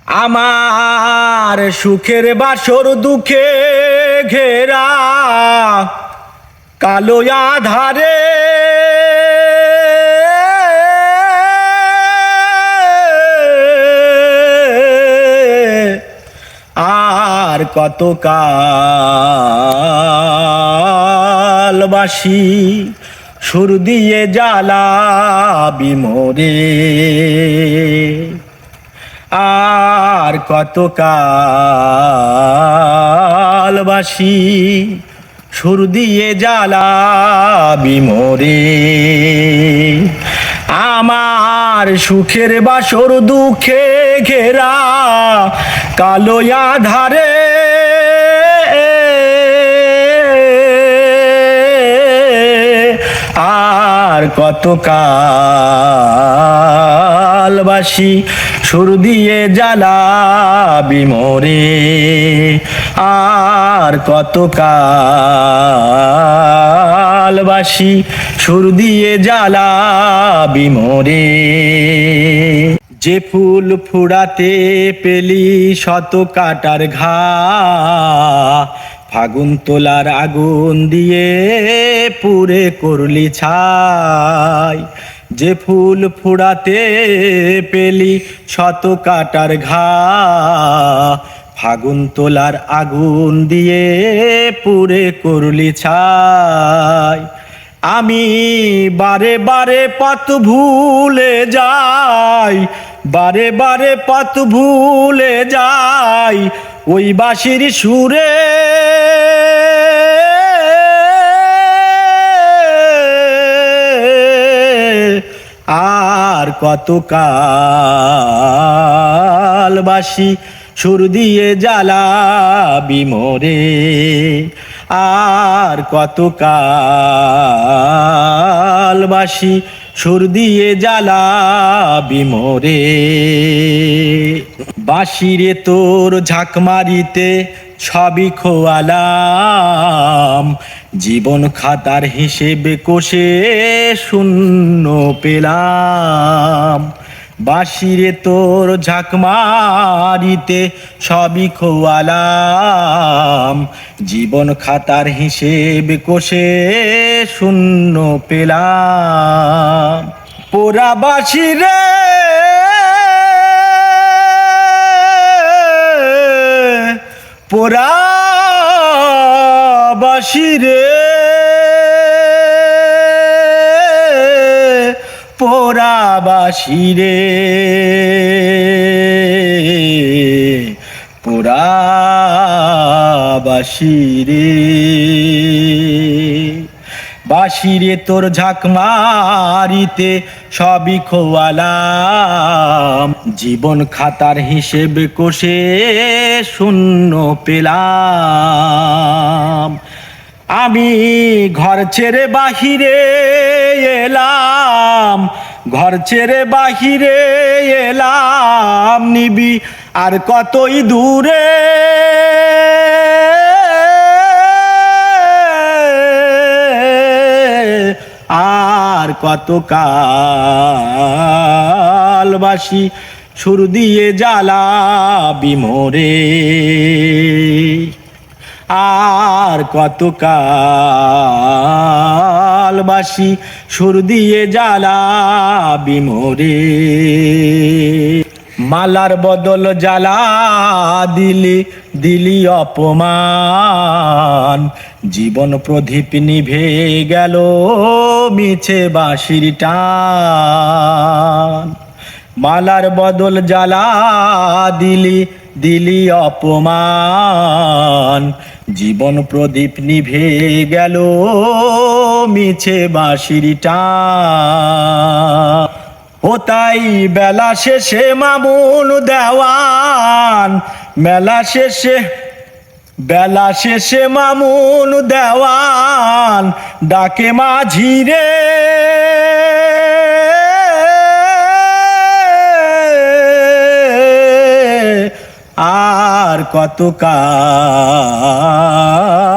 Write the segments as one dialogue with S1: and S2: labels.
S1: আমার সুখের বাসর দুঃখে ঘেরা কালো আধারে আর কত কালবাসি সুর দিয়ে জ্বালাবি মোরে, আর কত কালবাসি সুর দিয়ে জ্বালাবি মোরে। আমার সুখের বাসর দুঃখে ঘেরা কালো আধারে আর কত কালবাসি সুর দিয়ে জ্বালাবি মোরে, আর কত কালবাসি সুর দিয়ে জ্বালাবি মোরে। যে ফুল ফুড়াতে পেলি শত কাটার ঘা, ফাগুন তোলার আগুন দিয়ে পুরে করলি ছাই। যে ফুল ফুড়াতে পেলি শত কাটার ঘা, ফাগুন তোলার আগুন দিয়ে পুরে করলি ছাই। আমি বারে বারে পথ ভুলে যাই, বারে বারে পথ ভুলে যাই ওই বাঁশির সুরে। আর কত কালবাসি সুর দিয়ে জ্বালাবি মোরে, আর কত কালবাসি সুর দিয়ে জ্বালাবি মোরে। বাঁশিরে তোর ঝাঁক মারিতে সবই খোয়ালাম, জীবন খাতার হিসেবে কষে শূন্য পেলাম। বাঁশিরে তোর ঝাঁক মারিতে সবই খোয়ালাম, জীবন খাতার হিসেব কষে শূন্য পেলাম। পোড়া বাঁশিরে পোড়া বাঁশিরে পোড়া বাঁশিরে পোড়া বাঁশিরে। বাঁশিরে তোর ঝাঁক মারিতে সবই খোয়ালাম, জীবন খাতার হিসেব কষে শূন্য পেলাম। আমি ঘর ছেড়ে বাহিরে এলাম, ঘর ছেড়ে বাহিরে এলাম, নিবি আর কতই দূরে। আর কত কালবাসি সুর দিয়ে জ্বালাবি মোরে, আর কত কালবাসি সুর দিয়ে জ্বালাবি মোরে। মালার বদল জ্বালা দিলি দিলি অপমান, জীবন প্রদীপ নিভে গেল মিছে বাঁশির টান। মালার বদল জ্বালা দিলি দিলি অপমান, জীবন প্রদীপ নিভে গেল মিছে বাঁশির টান। ও তাই বেলা শেষে মামুন দেওয়ান, মেলা শেষে বেলা শেষে মামুন দেওয়ান ডাকে মাঝিরে। আর কত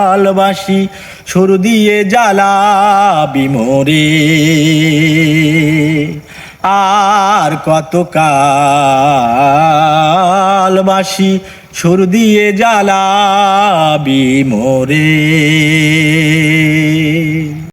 S1: কালবাসি সুর দিয়ে জ্বালাবি মোরে, আর কত কাল বাঁশি সুর দিয়ে জ্বালাবি মোরে।